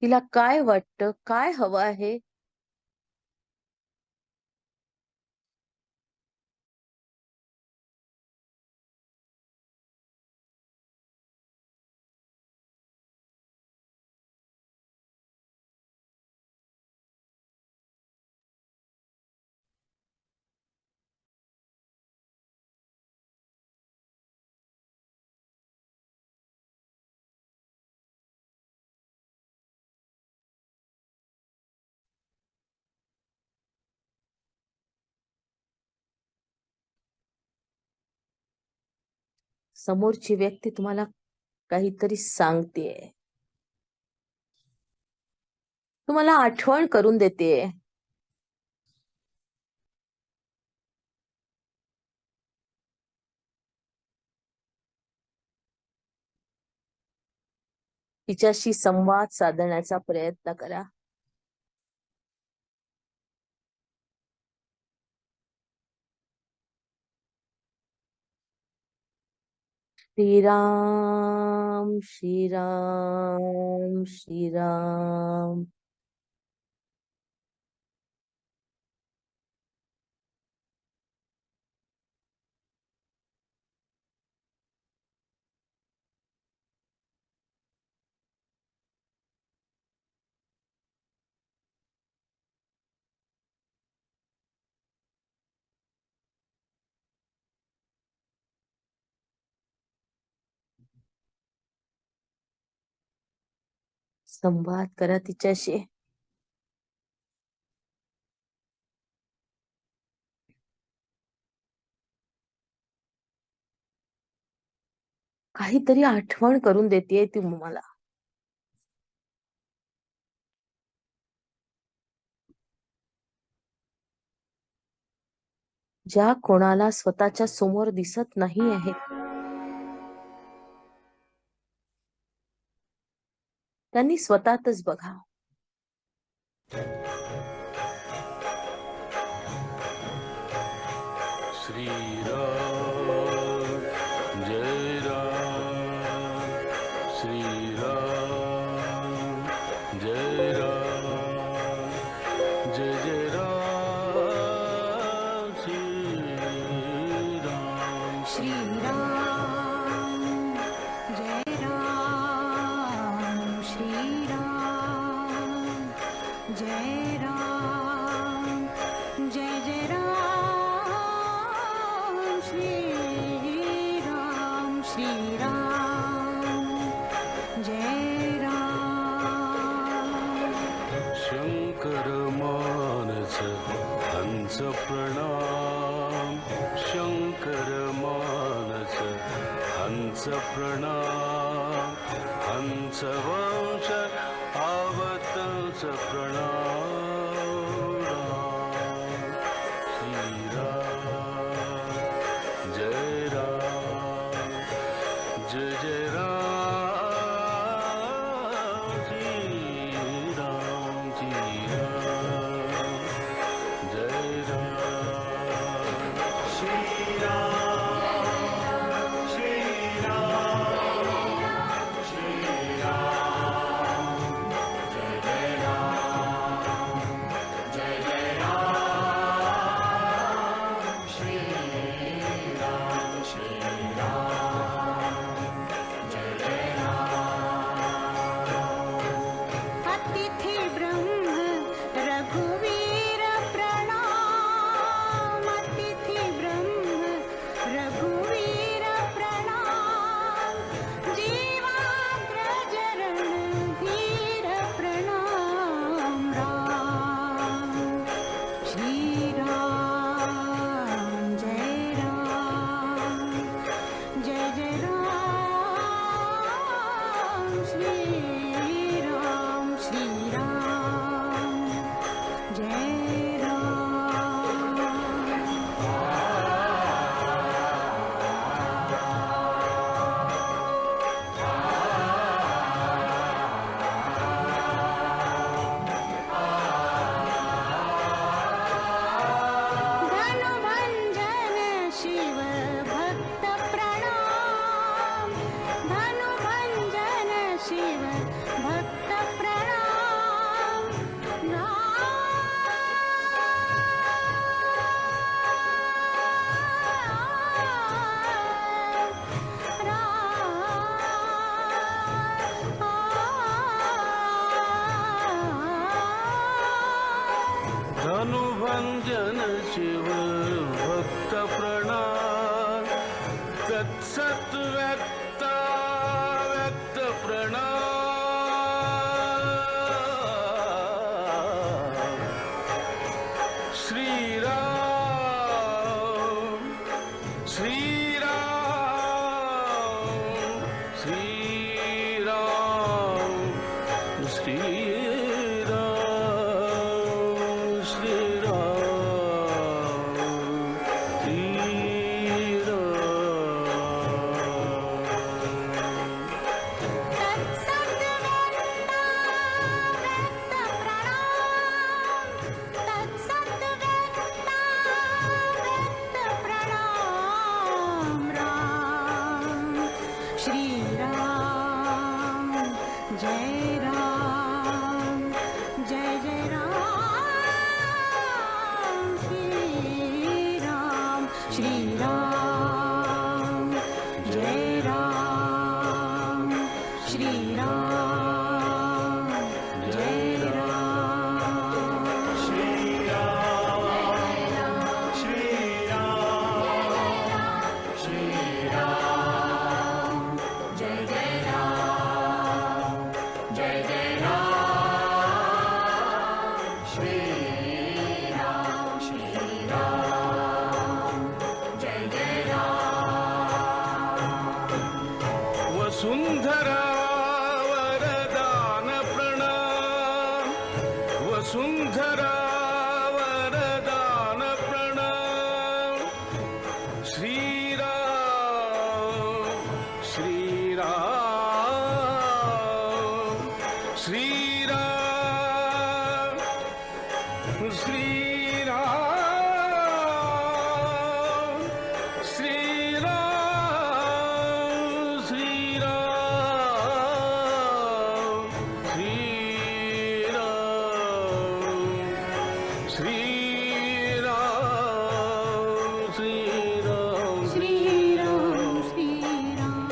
तिला काय वाटतं, काय हवं आहे? समोरची व्यक्ती तुम्हाला काहीतरी सांगतेय, तुम्हाला आठवण करून देते. तिच्याशी संवाद साधण्याचा प्रयत्न करा. श्रीराम श्रीराम श्रीराम. संवाद करा तिच्याशी. काहीतरी आठवण करून देते ती मला. ज्या कोणाला स्वतःच्या समोर दिसत नाही आहे, त्यांनी स्वतःतच बघा. श्रीराम जय राम, श्रीराम जय राम, जय जय राम, श्रीराम श्रीराम जय राम, श्रीराम जय राम, जय जय राम, श्रीराम श्रीराम जय राम. शंकर मानस हंस प्रणाम, शंकर मानस हंस प्रणाम, हंस वंश आवतंस प्रणाम. श्रीराम जय राम, जय जय राम, श्रीराम श्रीराम जय राम. अतिथि ब्रह्म रघुवीर प्रणाम, अतिथि ब्रह्म रघुवीर प्रणाम, जीवाग्रज रणधीर प्रणाम. राम श्रीराम जय राम, जय जय राम, श्रीराम श्रीराम जय राम. धनुभंजन शिव भक्त प्रणाम, धनुभंजन शिव भक्त प्रणाम. धनुभंजन शिव भक्त प्रणाम, तत्सत व्यक्त व्यक्त प्रणाम. श्रीराम श्रीराम राम श्री राम जय राम श्री राम श्री राम श्री राम जय जय राम जय जय राम श्री राम श्री राम जय जय राम वसुंधरा वरदान प्रणाम वसुंधरा वरदान प्रणाम श्रीराम श्रीराम श्रीराम श्रीराम श्रीराम श्रीराम श्रीराम श्रीराम श्रीराम श्रीराम श्रीराम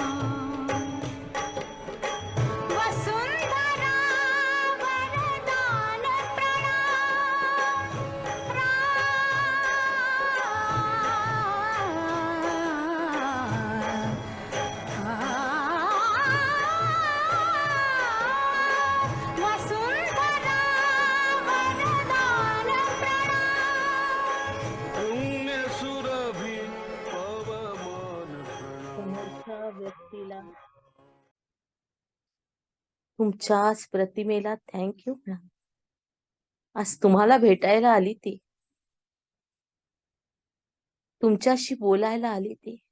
वसुंधरा वरदान प्रणाम वसुंधरा वरदान प्रणाम पुण्य सुरभि पवमान प्रणाम समोरच्या व्यक्तीला तुमच्याच प्रतिमेला थँक्यू म्हणा. आज तुम्हाला भेटायला आली ती, तुमच्याशी बोलायला आली ती,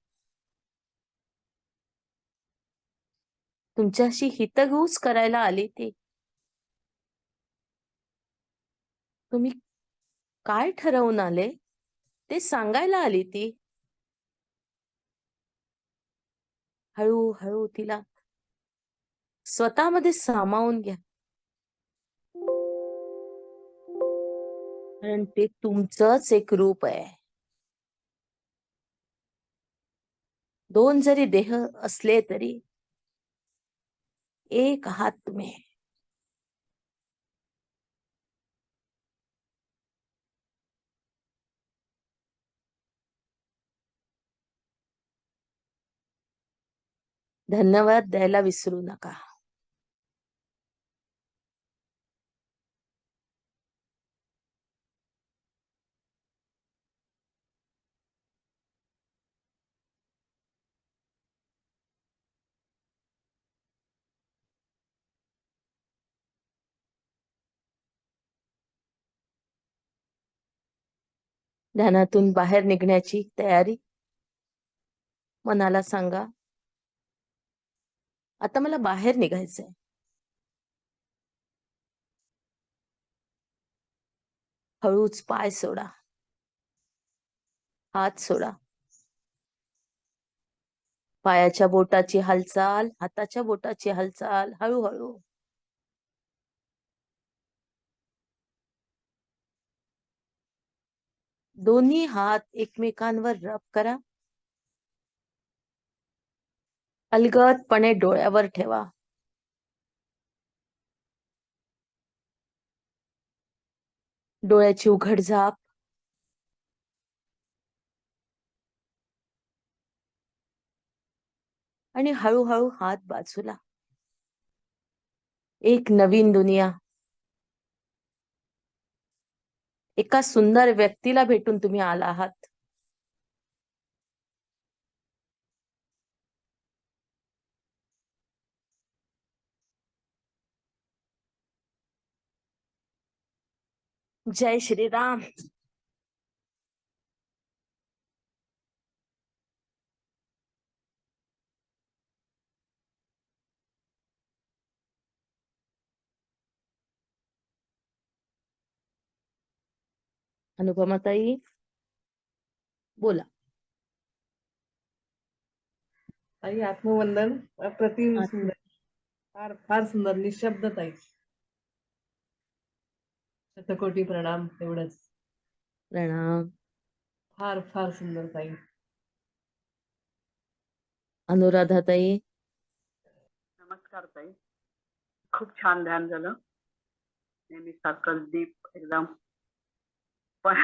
तुमच्याशी हितगुज करायला आली ती. तुम्ही काय ठरवून आले ते सांगायला आली ती. हळूहळू तिला स्वतःमध्ये सामावून घ्या, कारण ते तुमचंच एक रूप आहे. दोन जरी देह असले तरी एक आहात तुम्ही. धन्यवाद द्यायला विसरू नका. ध्यानातून बाहेर निघण्याची तयारी. मनाला सांगा, आता मला बाहेर निघायचंय. हळूच पाय सोडा, हात सोडा. पायाच्या बोटाची हालचाल, हाताच्या बोटाची हालचाल हळूहळू. दोन्ही हात एकमेकांवर रब करा. अलगदपणे डोळ्यावर ठेवा. डोळ्याची उघडझाप. आणि हळूहळू हात बाजूला. एक नवीन दुनिया, एका सुंदर व्यक्तीला भेटून तुम्ही आला आहात. जय श्री राम. अनुपमाताई बोला. ताई आत्मवंदन अप्रतिम आत्म- सुंदर, फार फार सुंदर, निशब्द ताई. शतकोटी प्रणाम. एवढंच. प्रणाम. फार फार सुंदर ताई. अनुराधाताई, नमस्कार ताई. खूप छान ध्यान झालं. नेहमी सारखं डीप एकदम. पण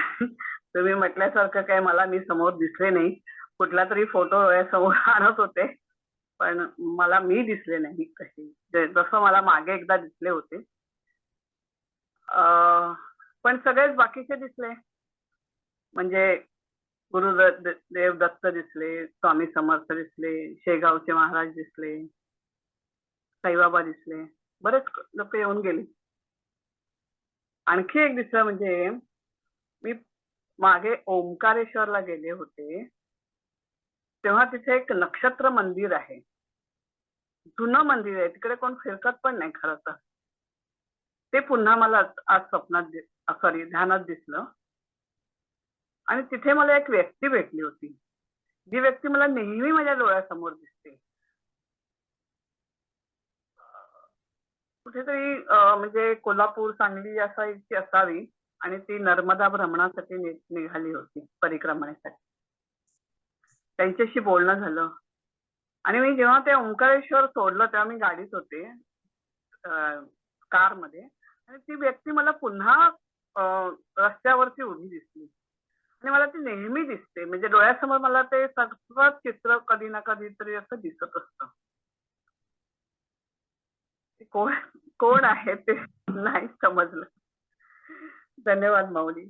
तुम्ही म्हटल्यासारखं काय मी समोर दिसले नाही. कुठला तरी फोटो समोर आणत होते, पण मी दिसले नाही कशी. जसं मला मागे एकदा दिसले होते. पण सगळेच बाकीचे दिसले. म्हणजे देव दत्त दिसले, स्वामी समर्थ दिसले, शेगावचे महाराज दिसले, साईबाबा दिसले, बरेच लोक येऊन गेले. आणखी एक दिसलं म्हणजे मी मागे ओंकारेश्वरला गेले होते, तेव्हा तिथे एक नक्षत्र मंदिर आहे. जुनं मंदिर आहे, तिकडे कोण फिरकत पण नाही खरं तर. ते पुन्हा मला आज स्वप्नात ध्यानात दिसलं. आणि तिथे मला एक व्यक्ती भेटली होती, जी व्यक्ती मला नेहमी माझ्या डोळ्यासमोर दिसते. कुठेतरी म्हणजे कोल्हापूर सांगली असायची असावी, आणि ती नर्मदा भ्रमणासाठी निघाली होती, परिक्रमणेसाठी. त्यांच्याशी बोलणं झालं. आणि मी जेव्हा ते ओंकारेश्वर सोडलं तेव्हा मी गाडीत होते, कारमध्ये, आणि ती व्यक्ती मला पुन्हा रस्त्यावरती उभी दिसली. आणि मला ती नेहमी दिसते, म्हणजे डोळ्यासमोर मला ते सतत चित्र कधी ना कधीतरी असं दिसत असतं. कोण कोण आहे ते नाही समजलं. धन्यवाद माऊली,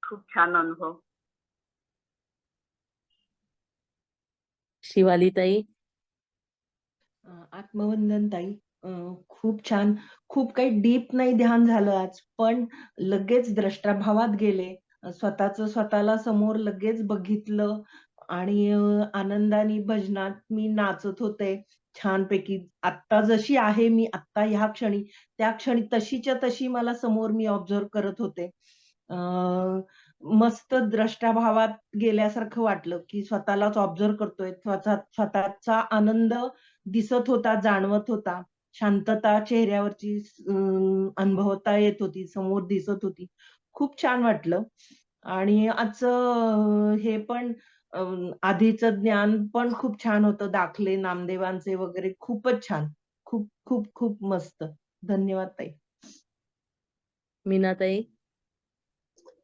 खूप छान अनुभव. शिवालीताई, आत्मवंदन ताई. खूप छान. खूप काही डीप नाही ध्यान झालं आज, पण लगेच द्रष्टाभावात गेले. स्वतःला समोर लगेच बघितलं आणि आनंदाने भजनात मी नाचत होते छानपैकी. आत्ता जशी आहे मी आत्ता ह्या क्षणी, त्या क्षणी तशीच्या तशी मला समोर मी ऑब्झर्व करत होते. मस्त द्रष्टाभावात गेल्यासारखं वाटलं, की स्वतःलाच ऑब्झर्व करतोय. स्वतःचा आनंद दिसत होता, जाणवत होता. शांतता चेहऱ्यावरची अनुभवता येत होती, समोर दिसत होती. खूप छान वाटलं. आणि आजचं हे पण आधीचं ज्ञान पण खूप छान होतं. दाखले नामदेवांचे वगैरे खूपच छान. खूप खूप खूप मस्त. धन्यवाद ताई. मीनाताई.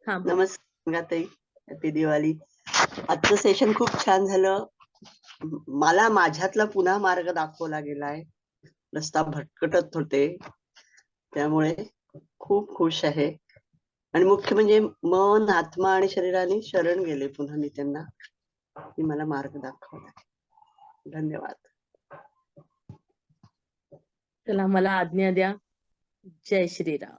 हा, बोला. नमस्कार ताई, हॅपी दिवाळी. आजचं सेशन खूप छान झालं. मला माझ्यातला पुन्हा मार्ग दाखवला गेलाय. रस्ता भटकटत होते, त्यामुळे खूप खुश आहे. आणि मुख्य म्हणजे मन, आत्मा आणि शरीराने शरण गेले पुन्हा मी त्यांना, की मला मार्ग दाखवला. धन्यवाद. चला, मला आज्ञा द्या. जय श्रीराम.